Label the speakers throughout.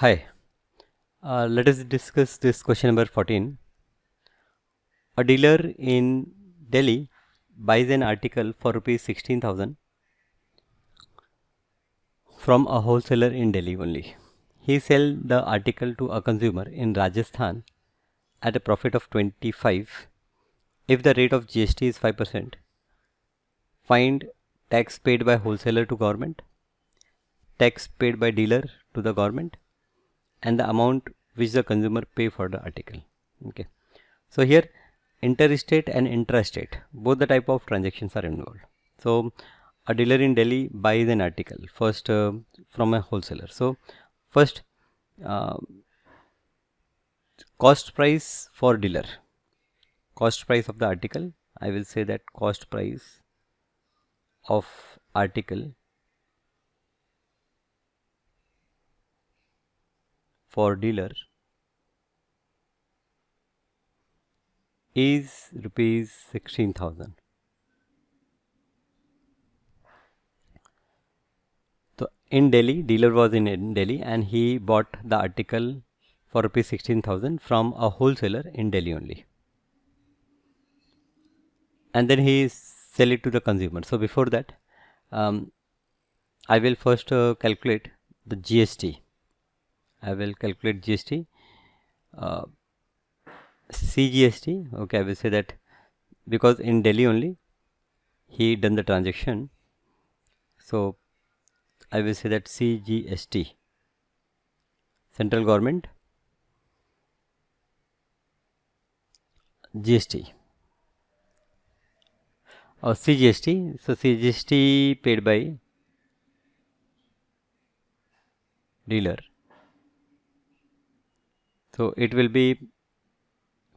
Speaker 1: Hi, let us discuss this question number 14. A dealer in Delhi buys an article for rupees 16,000 from a wholesaler in Delhi only. He sells the article to a consumer in Rajasthan at a profit of 25 if the rate of GST is 5%. Find tax paid by wholesaler to government, tax paid by dealer to the government, and the amount which the consumer pay for the article. Okay. So here interstate and intrastate, both the type of transactions are involved. So a dealer in Delhi buys an article first from a wholesaler. So first uh, cost price for dealer, cost price of the article, I will say that cost price of article for dealer is rupees 16,000. So in Delhi, dealer was in Delhi and he bought the article for rupees 16,000 from a wholesaler in Delhi only. And then he sell it to the consumer. So before that, I will first calculate the GST. I will calculate GST, CGST. Okay, I will say that because in Delhi only he done the transaction. So I will say that CGST, central government GST or CGST. So CGST paid by dealer. So it will be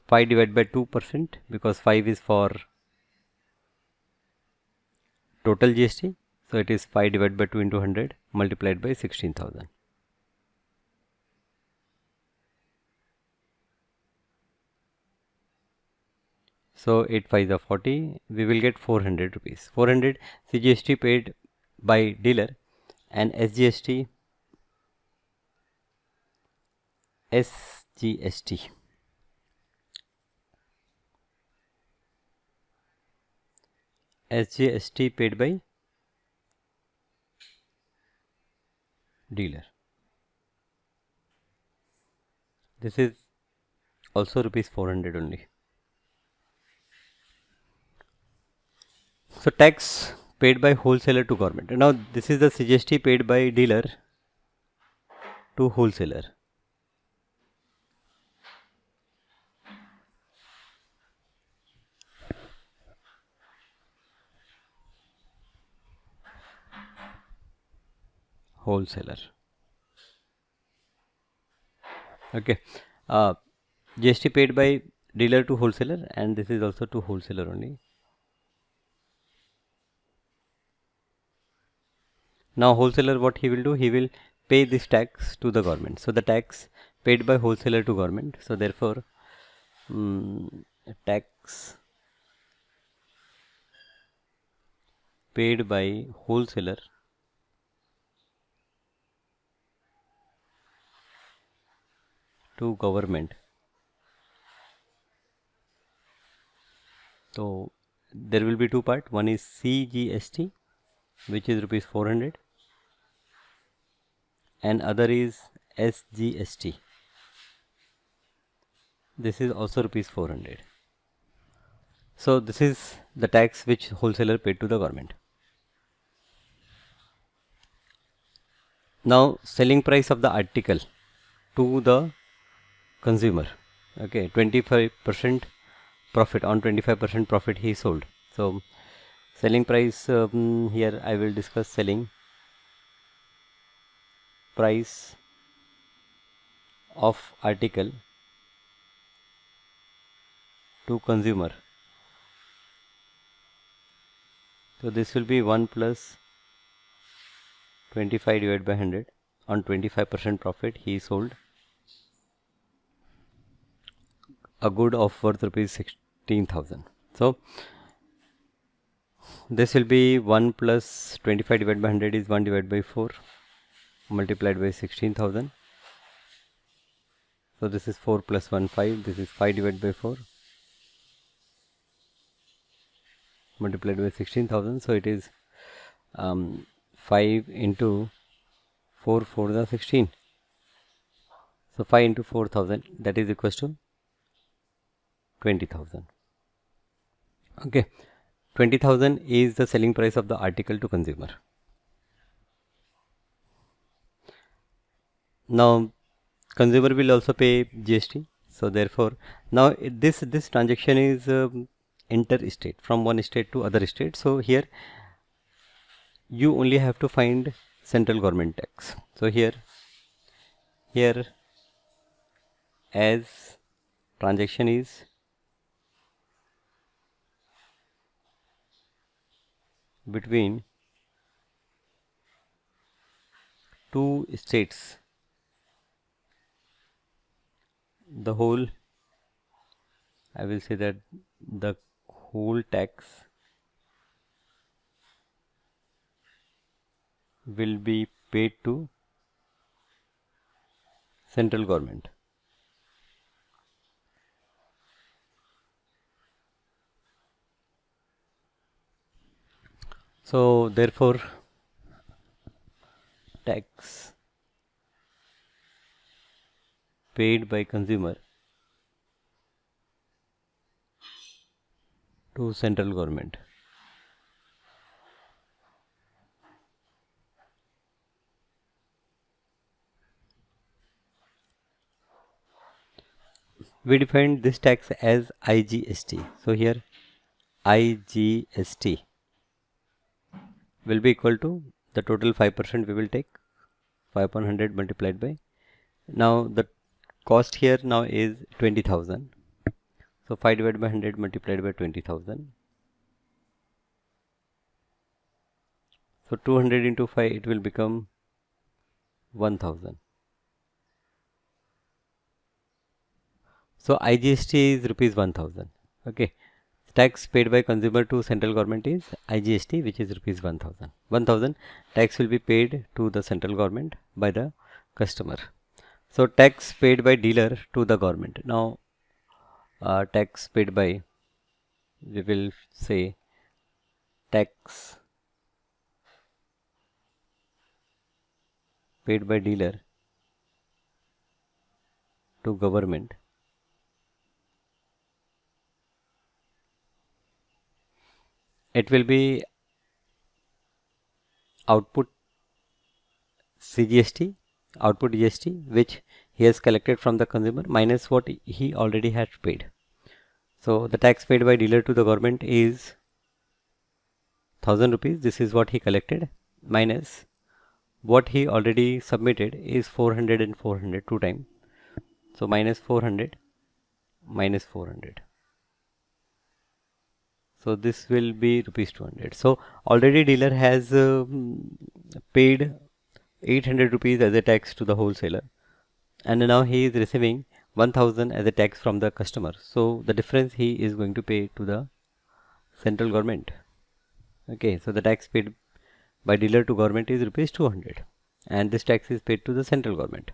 Speaker 1: 5 divided by 2% because 5 is for total GST. So it is 5 divided by 2 into 100 multiplied by 16,000. So 8 5 are 40. We will get 400 rupees. 400 CGST paid by dealer and SGST SGST paid by dealer. This is also rupees 400 only. So tax paid by wholesaler to government. Now this is the CGST paid by dealer to wholesaler. Wholesaler. Okay. GST paid by dealer to wholesaler, and this is also to wholesaler only. Now wholesaler, what he will do, he will pay this tax to the government. So the tax paid by wholesaler to government. So therefore tax paid by wholesaler to government. So there will be two parts. One is CGST, which is rupees 400, and other is SGST. This is also rupees 400. So this is the tax which wholesaler paid to the government. Now selling price of the article to the consumer. Okay, 25% profit, on 25% profit he sold. So selling price, here I will discuss selling price of article to consumer. So this will be 1 plus 25 divided by 100. On 25% profit he sold a good of worth rupees 16,000. So this will be 1 plus 25 divided by 100 is 1 divided by 4 multiplied by 16,000. So this is 4 plus 1 5, this is 5 divided by 4 multiplied by 16,000, so it is 5 into 4 4 the 16, so 5 into 4,000, that is equals to 20,000. Okay, 20,000 is the selling price of the article to consumer. Now consumer will also pay GST, so therefore now this transaction is interstate, from one state to other state. So here you only have to find central government tax. So here as transaction is between two states, the whole, I will say that the whole tax will be paid to central government. So therefore tax paid by consumer to central government we defined this tax as IGST. So here IGST will be equal to the total 5% we will take, 5 upon 100 multiplied by, now the cost here now is 20,000. So 5 divided by 100 multiplied by 20,000. So 200 into 5, it will become 1,000. So IGST is rupees 1,000. Okay. Tax paid by consumer to central government is IGST, which is rupees 1,000. 1,000 tax will be paid to the central government by the customer. So tax paid by dealer to the government. Now tax paid by, we will say tax paid by dealer to government it will be output CGST, output GST, which he has collected from the consumer minus what he already had paid. So the tax paid by dealer to the government is 1,000 rupees. This is what he collected, minus what he already submitted is 400 and 400 two times. So minus 400 minus 400. So this will be rupees 200. So already dealer has paid 800 rupees as a tax to the wholesaler, and now he is receiving 1,000 as a tax from the customer. So the difference he is going to pay to the central government. Okay, so the tax paid by dealer to government is rupees 200, and this tax is paid to the central government.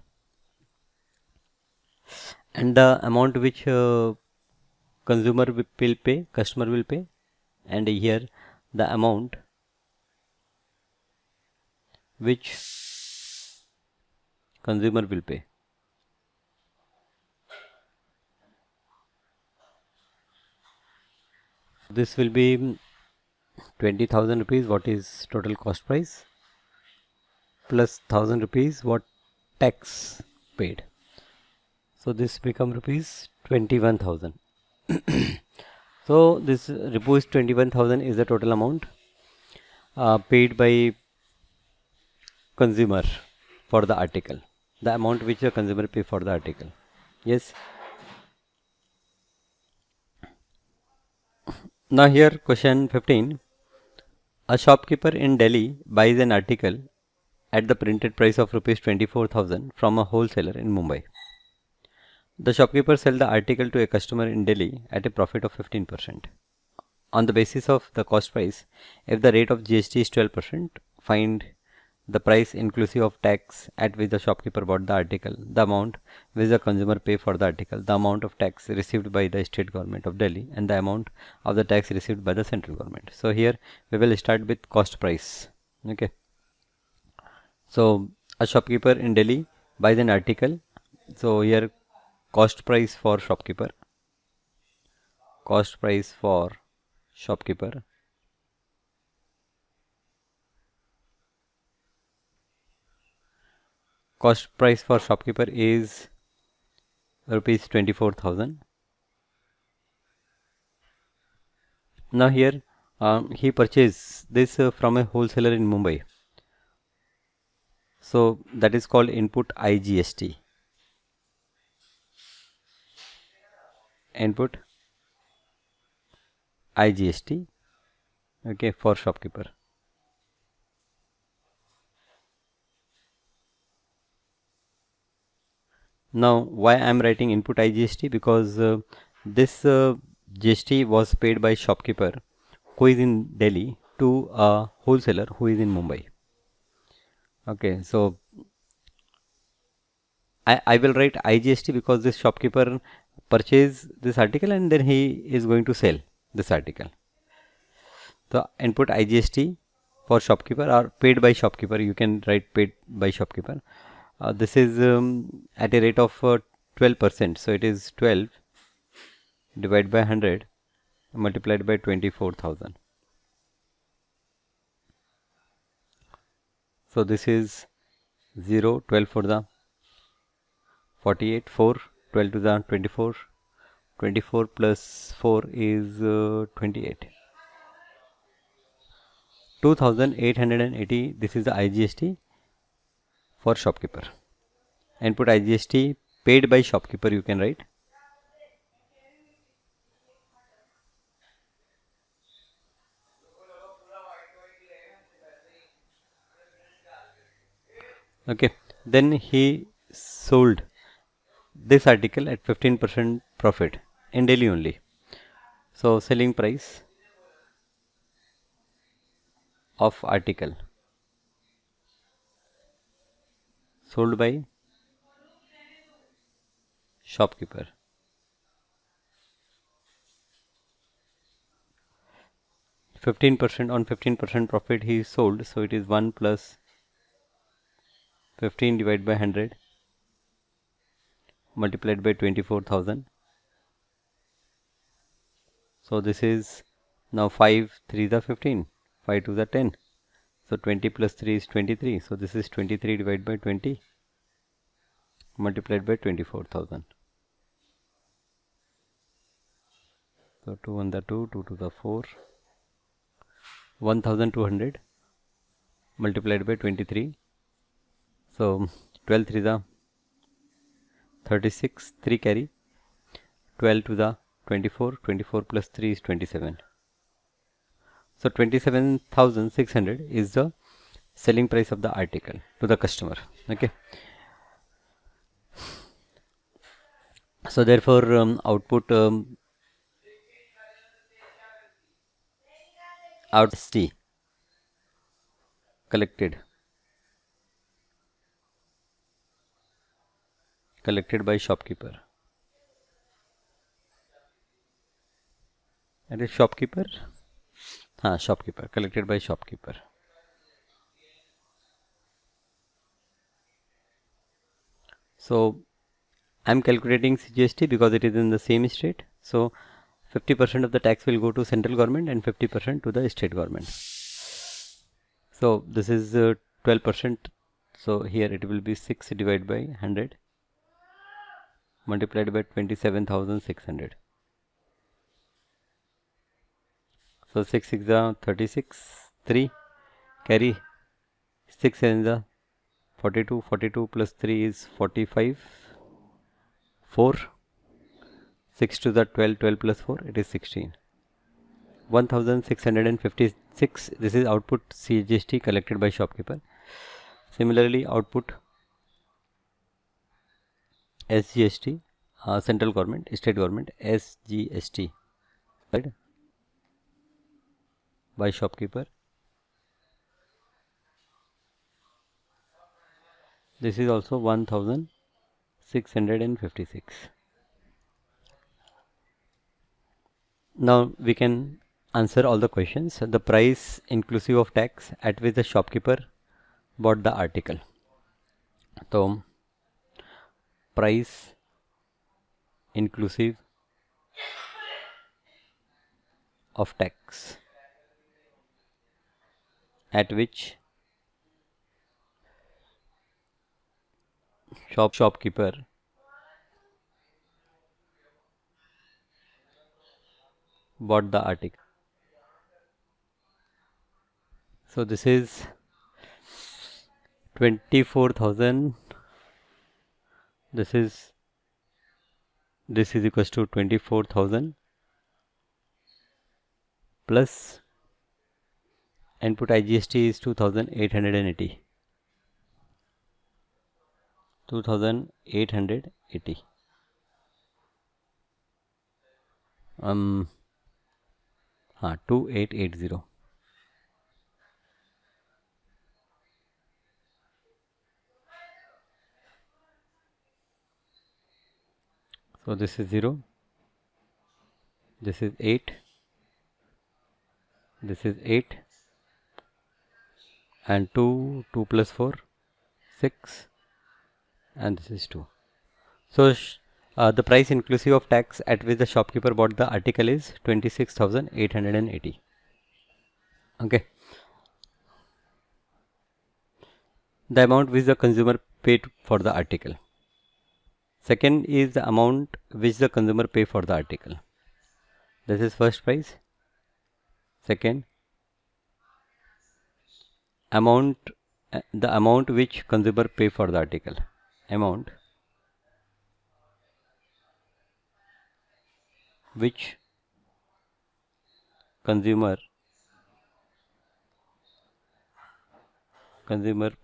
Speaker 1: And the amount which consumer will pay, customer will pay, and here the amount which consumer will pay. This will be 20,000 rupees, what is total cost price, plus 1,000 rupees what tax paid. So this become rupees 21,000. So this rupees 21,000 is the total amount paid by consumer for the article, the amount which the consumer pay for the article. Yes. Now here question 15. A shopkeeper in Delhi buys an article at the printed price of rupees 24,000 from a wholesaler in Mumbai. The shopkeeper sells the article to a customer in Delhi at a profit of 15%. On the basis of the cost price, if the rate of GST is 12%, find the price inclusive of tax at which the shopkeeper bought the article, the amount which the consumer pay for the article, the amount of tax received by the state government of Delhi, and the amount of the tax received by the central government. So here we will start with cost price. Okay. So a shopkeeper in Delhi buys an article. So here cost price for shopkeeper, cost price for shopkeeper, cost price for shopkeeper is rupees 24,000. Now here he purchased this from a wholesaler in Mumbai. So that is called input IGST. Input IGST, okay, for shopkeeper. Now why I am writing input IGST? Because this GST was paid by shopkeeper who is in Delhi to a wholesaler who is in Mumbai. Okay, so I will write IGST because this shopkeeper purchase this article and then he is going to sell this article. So input IGST for shopkeeper or paid by shopkeeper, you can write paid by shopkeeper. This is at a rate of 12%. So it is 12 divided by 100 multiplied by 24,000. So this is 0, 12 for the 48, 4, 12 to the 24, 24 plus 4 is 28. 2,880, this is the IGST for shopkeeper. Input IGST paid by shopkeeper, you can write. Okay, then he sold this article at 15% profit in Delhi only. So selling price of article sold by shopkeeper. %, on 15% profit he sold, so it is 1 plus 15 divided by 100 multiplied by 24,000. So this is now 5 3 the 15, 5 2 the 10. So 20 plus 3 is 23. So this is 23 divided by 20 multiplied by 24,000. So 2 1 the 2, 2 to the 4, 1,200 multiplied by 23. So 12 3 the 36, 3 carry, 12 to the 24, 24 plus 3 is 27. So 27,600 is the selling price of the article to the customer. Okay. So therefore output IGST collected by shopkeeper. And is shopkeeper? Shopkeeper, collected by shopkeeper. So I am calculating CGST because it is in the same state. So 50% of the tax will go to central government and 50% to the state government. So this is 12%. So here it will be 6 divided by 100 multiplied by 27,600. So 6 6 the 36, 3 carry, 6 7 the 42, 42 plus 3 is 45, 4, 6 to the 12, 12 plus 4 it is 16. 1,656, this is output CGST collected by shopkeeper. Similarly output SGST, central government, state government, SGST, right, by shopkeeper. This is also 1656. Now we can answer all the questions. The price inclusive of tax at which the shopkeeper bought the article. So price inclusive of tax at which shopkeeper bought the article. So this is 24,000. This is equals to 24,000 plus input IGST is 2,880. 2,880. 2880. So this is 0, this is 8, this is 8, and 2 plus 4 6, and this is 2. So the price inclusive of tax at which the shopkeeper bought the article is 26,880. Okay. The amount which the consumer paid for the article. Second is the amount which the consumer pay for the article. This is first price. Second, the amount which consumer pay for the article. Amount which consumer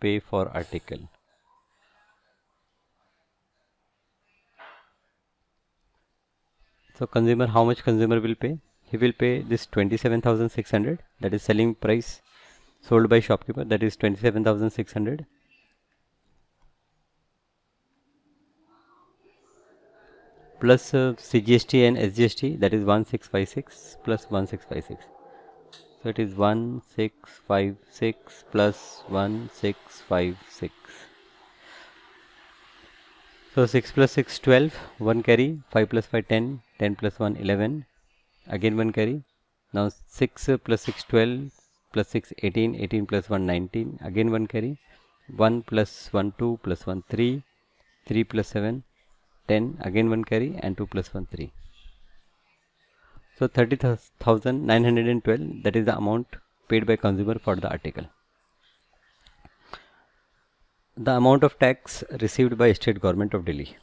Speaker 1: pay for article. So consumer, how much consumer will pay? He will pay this 27,600, that is selling price sold by shopkeeper, that is 27,600 plus CGST and SGST, that is 1656 plus 1656. So it is 1656 plus 1656. So 6 plus 6 12, 1 carry, 5 plus 5 10, 10 plus 1 11, again 1 carry. Now 6 plus 6 12 plus 6 18, 18 plus 1 19, again 1 carry. 1 plus 1 2 plus 1 3, 3 plus 7 10, again 1 carry, and 2 plus 1 3. So 30,912, that is the amount paid by consumer for the article. The amount of tax received by state government of Delhi.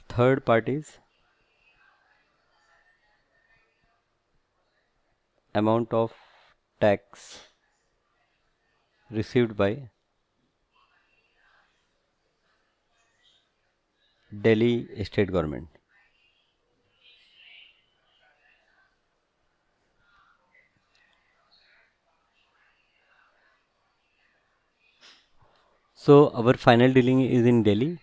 Speaker 1: Third part is amount of tax received by Delhi state government. So our final dealing is in Delhi.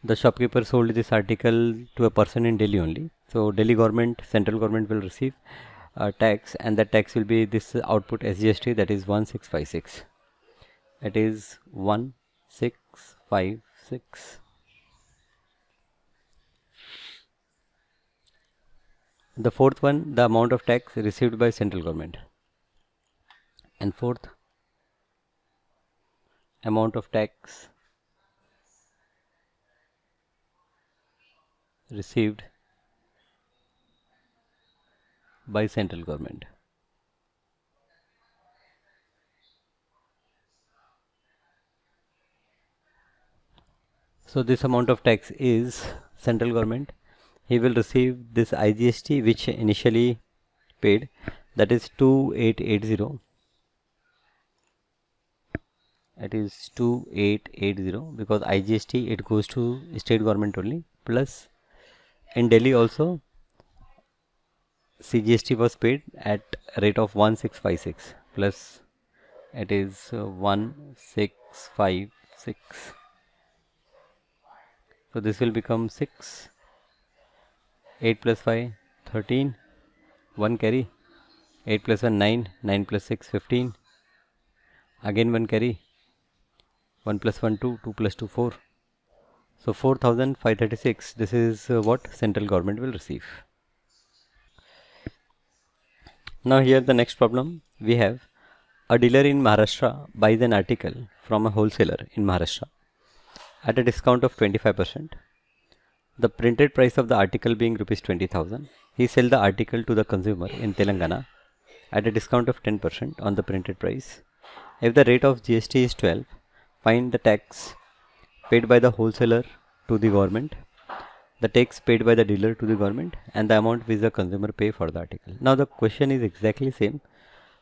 Speaker 1: The shopkeeper sold this article to a person in Delhi only. So Delhi government, central government will receive tax, and that tax will be this output SGST, that is 1656. It is 1656. The fourth one, the amount of tax received by central government. And fourth, amount of tax received by central government. So this amount of tax is central government. He will receive this IGST which initially paid, that is 2880. It is 2880 because IGST it goes to state government only, plus in Delhi also CGST was paid at rate of 1656 plus it is 1656. So this will become 6, 8 plus 5, 13, 1 carry, 8 plus 1, 9, 9 plus 6, 15, again 1 carry, 1 plus 1, 2, 2 plus 2, 4. So 4536, this is what central government will receive. Now here the next problem we have, a dealer in Maharashtra buys an article from a wholesaler in Maharashtra at a discount of 25%. The printed price of the article being rupees 20,000. He sells the article to the consumer in Telangana at a discount of 10% on the printed price. If the rate of GST is 12, find the tax paid by the wholesaler to the government, the tax paid by the dealer to the government, and the amount which the consumer pay for the article. Now the question is exactly same.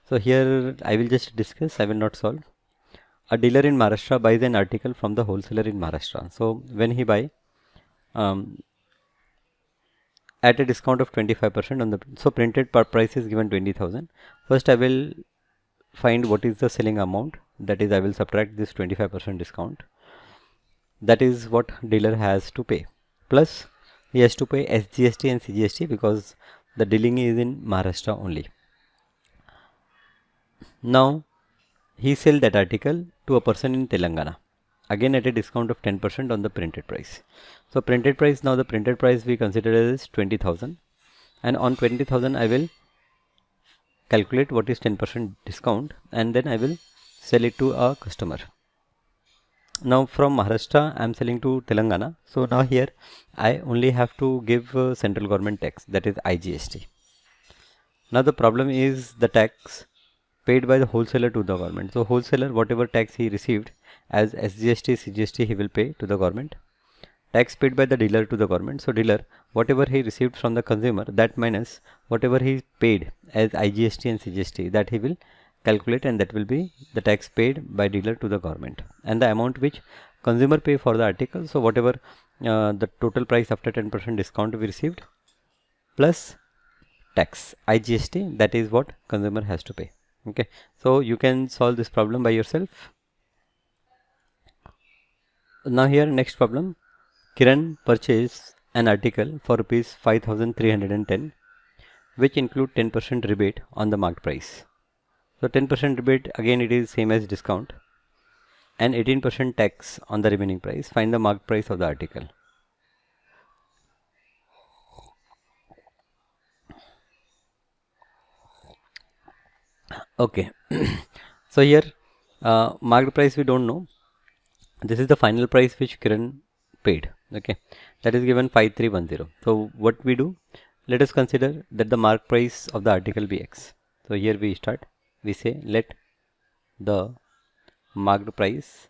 Speaker 1: So here I will just discuss, I will not solve. A dealer in Maharashtra buys an article from the wholesaler in Maharashtra. So when he buy at a discount of 25% on the, so printed per price is given 20,000. First I will find what is the selling amount, that is I will subtract this 25% discount. That is what dealer has to pay. Plus he has to pay SGST and CGST because the dealing is in Maharashtra only. Now he sell that article to a person in Telangana, again at a discount of 10% on the printed price. So printed price, now the printed price we consider as 20,000, and on 20,000 I will calculate what is 10% discount, and then I will sell it to a customer. Now from Maharashtra I am selling to Telangana, so now here I only have to give central government tax, that is IGST. Now the problem is the tax paid by the wholesaler to the government. So wholesaler, whatever tax he received as SGST, CGST, he will pay to the government. Tax paid by the dealer to the government. So dealer, whatever he received from the consumer, that minus whatever he paid as IGST and CGST, that he will calculate, and that will be the tax paid by dealer to the government, and the amount which consumer pay for the article. So whatever the total price after 10% discount we received plus tax IGST, that is what consumer has to pay. Okay, so you can solve this problem by yourself. Now here next problem, Kiran purchased an article for rupees 5,310, which include 10% rebate on the marked price. So 10% rebate, again it is same as discount, and 18% tax on the remaining price. Find the marked price of the article. Okay, so here marked price we don't know. This is the final price which Kiran paid. Okay, that is given 5310. So what we do, let us consider that the marked price of the article be X. So here we start, we say let the marked price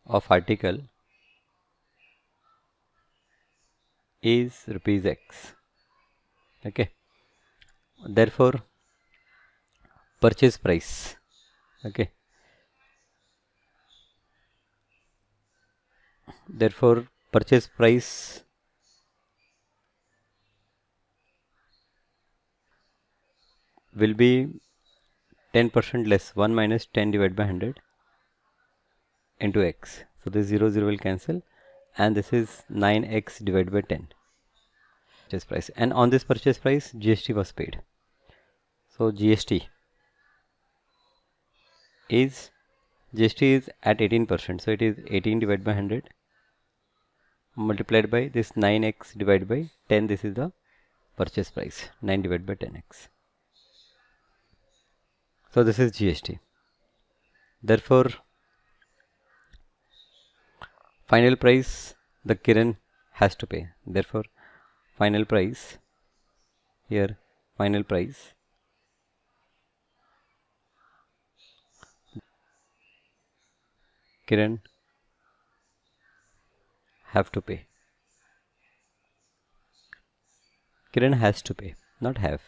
Speaker 1: of article is rupees X. Okay, therefore purchase price, okay, therefore purchase price will be 10% less, 1 minus 10 divided by 100 into X. So this 0 0 will cancel, and this is 9X divided by 10 purchase price, and on this purchase price GST was paid. So GST is at 18%, so it is 18 divided by 100 multiplied by this 9X divided by 10. This is the purchase price, 9 divided by 10X. So this is GST. Therefore final price the Kiran has to pay. Therefore final price, here final price Kiran have to pay. Kiran has to pay, not have.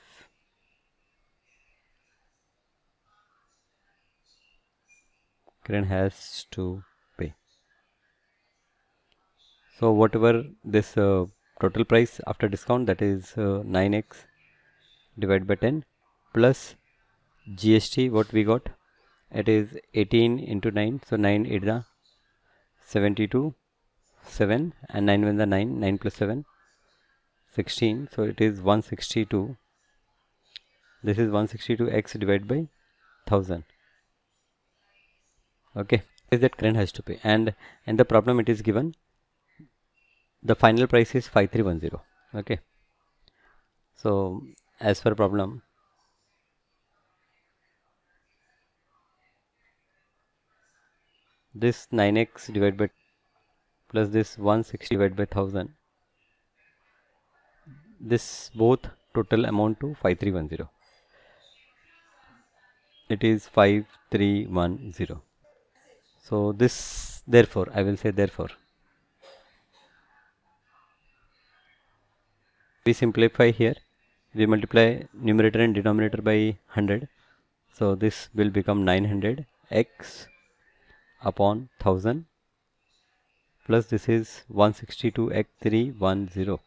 Speaker 1: Kiran has to pay. So whatever this total price after discount, that is 9X divided by 10 plus GST. What we got? It is 18 into 9. So 9 8 the 72, 7, and 9 1 the 9. 9 plus 7, 16. So it is 162. This is 162x divided by 1000. Okay, is that current has to pay, and in the problem it is given the final price is 5310. Okay, so as per problem, this 9x divided by plus this 160 divided by 1000, this both total amount to 5310. It is 5310. So this, therefore I will say, therefore we simplify here, we multiply numerator and denominator by 100. So this will become 900x upon 1000 plus this is 162x 310.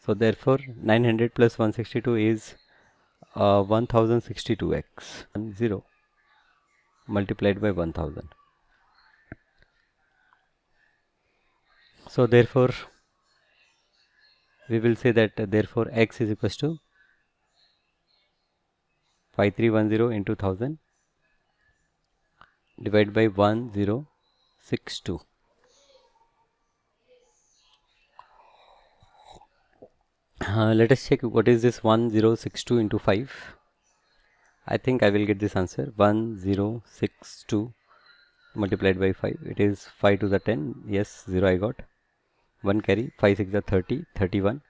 Speaker 1: So therefore 900 plus 162 is 1062x 10 multiplied by 1000. So therefore we will say that therefore x is equals to 5310 into 1000 divided by 1062. Let us check what is this 1062 into 5. I think I will get this answer, 1062 multiplied by 5. It is 5 to the 10. Yes, 0 I got. 1 carry, 5 6 the 30, 31.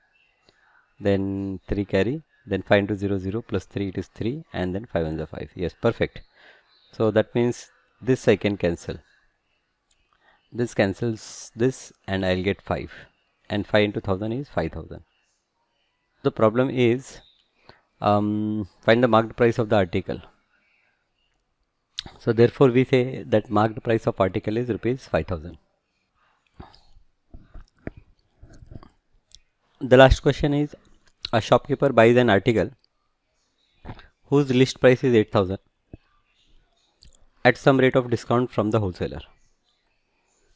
Speaker 1: Then 3 carry, then 5 into 0 0 plus 3, it is 3, and then 5 1 the 5. Yes, perfect. So that means this I can cancel. This cancels this, and I'll get 5. And 5 into 1000 is 5000. The problem is find the marked price of the article. So therefore we say that marked price of article is rupees 5000. The last question is, a shopkeeper buys an article whose list price is 8000 at some rate of discount from the wholesaler.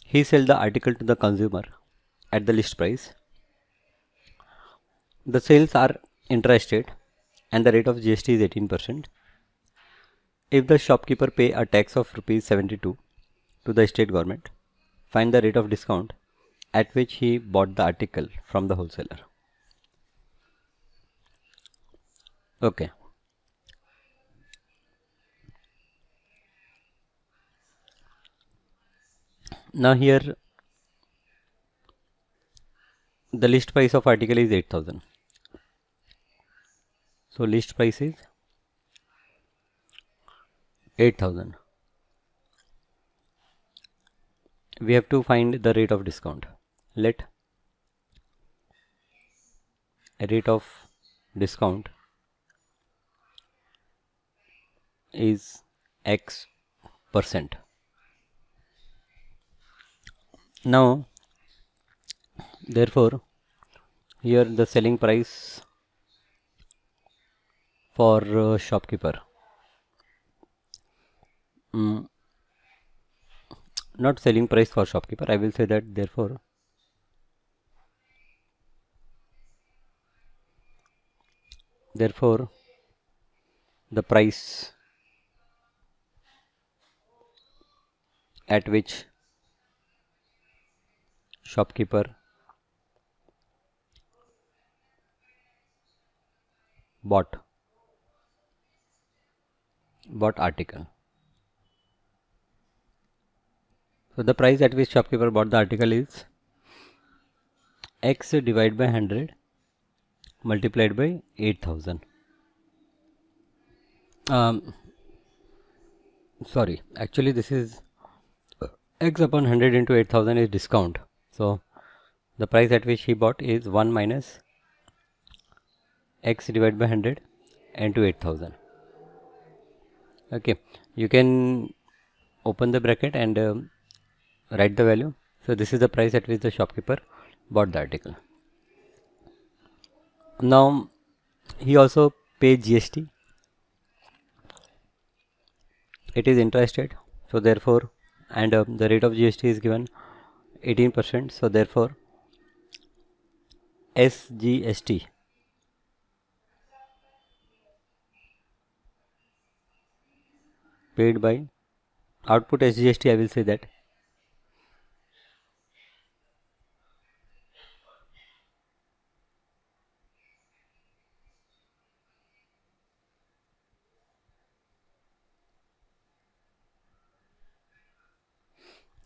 Speaker 1: He sells the article to the consumer at the list price. The sales are intra-state and the rate of GST is 18%. If the shopkeeper pay a tax of rupees 72 to the state government, find the rate of discount at which he bought the article from the wholesaler. Okay. Now here the list price of article is 8000. So list price is 8000. We have to find the rate of discount. Let a rate of discount is X percent. Now therefore here the selling price for shopkeeper, not selling price for shopkeeper, I will say that therefore the price at which shopkeeper bought article. So the price at which shopkeeper bought the article is X divided by 100 multiplied by 8000. Sorry, actually this is X upon 100 into 8000 is discount. So the price at which he bought is 1 minus X divided by 100 into 8000. Okay, you can open the bracket and write the value. So this is the price at which the shopkeeper bought the article. Now he also pay GST. It is interested, so therefore, and the rate of GST is given 18%, so therefore SGST paid by output SGST, I will say that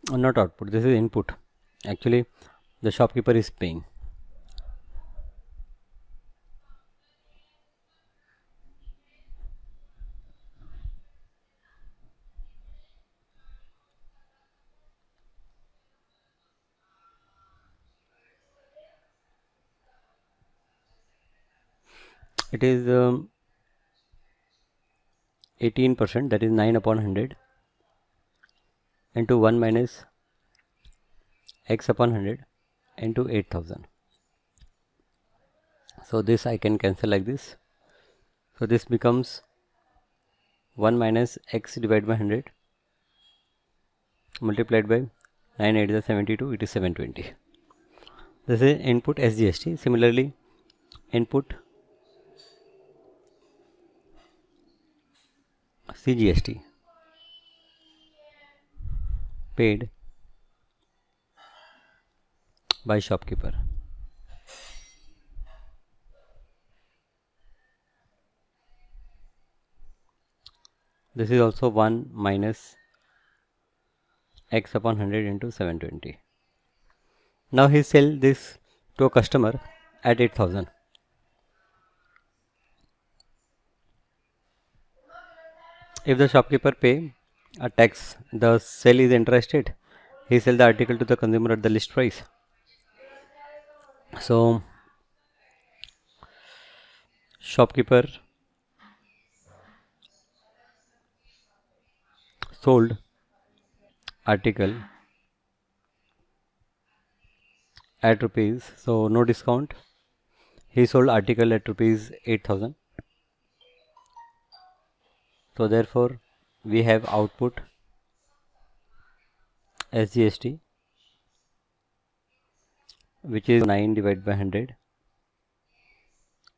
Speaker 1: not output, this is input. Actually, the shopkeeper is paying. It is 18%, that is 9 upon 100 into 1 minus x upon 100 into 8000. So this I can cancel like this. So this becomes 1 minus x divided by 100 multiplied by 9 8 is 72, it is 720. This is input SGST. Similarly, input CGST paid by shopkeeper. This is also 1 minus x upon 100 into 720. Now he sell this to a customer at 8000. If the shopkeeper pay a tax, the sale is interested, he sell the article to the consumer at the list price. So shopkeeper sold article at rupees, so no discount, he sold article at rupees 8000. So therefore we have output SGST, which is 9 divided by 100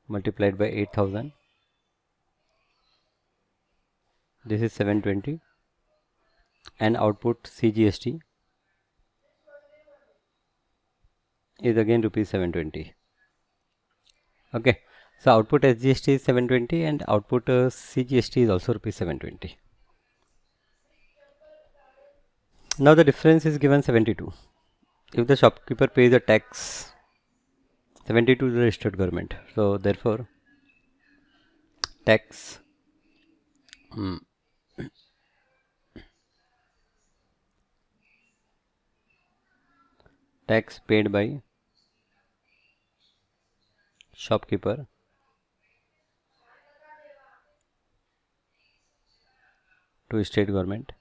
Speaker 1: multiplied by 8000. This is 720, and output CGST is again rupees 720. Okay, so output SGST is 720 and output CGST is also rupees 720. Now the difference is given 72. If the shopkeeper pays the tax 72 to the registered government, so therefore tax tax paid by shopkeeper to state government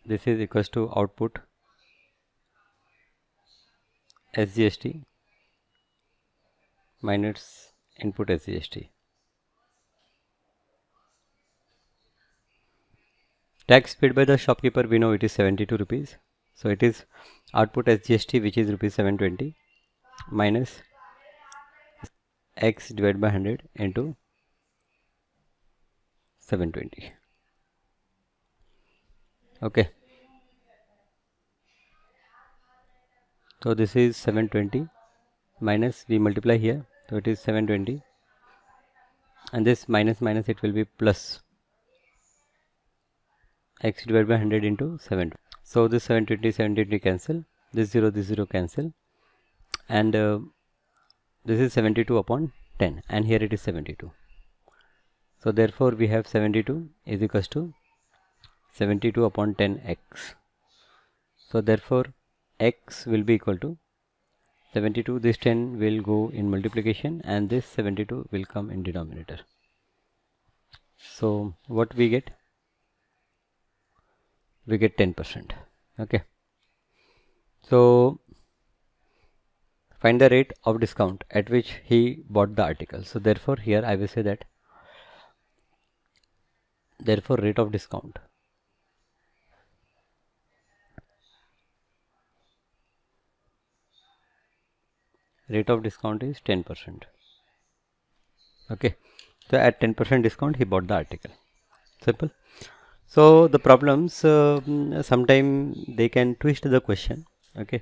Speaker 1: this is equals to output SGST minus input SGST. Tax paid by the shopkeeper, we know it is 72 rupees. So it is output SGST, which is rupees 720 minus x divided by 100 into 720. Okay. So this is 720 minus, we multiply here, so it is 720, and this minus minus, it will be plus x divided by 100 into 7. So this 720 cancel, this 0 cancel, and this is 72 upon 10, and here it is 72. So therefore we have 72 is equals to 72 upon 10x. So therefore x will be equal to 72, this 10 will go in multiplication and this 72 will come in denominator. So what we get? We get 10%. Okay. So find the rate of discount at which he bought the article. So therefore here I will say that therefore rate of discount is 10%. Okay, so at 10% discount he bought the article. Simple. So the problems sometime they can twist the question. Okay,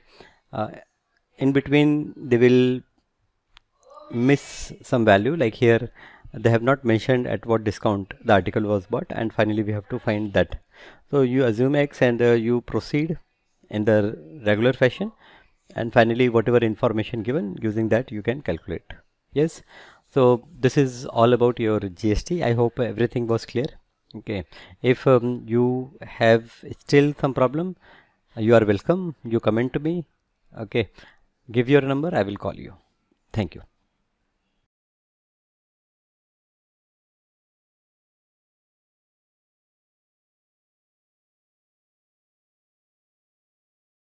Speaker 1: in between they will miss some value, like here they have not mentioned at what discount the article was bought, and finally we have to find that. So you assume X and you proceed in the regular fashion, and finally whatever information given, using that you can calculate. Yes, so this is all about your GST. I hope everything was clear. Okay, if you have still some problem, you are welcome, you comment to me. Okay, give your number, I will call you. Thank you.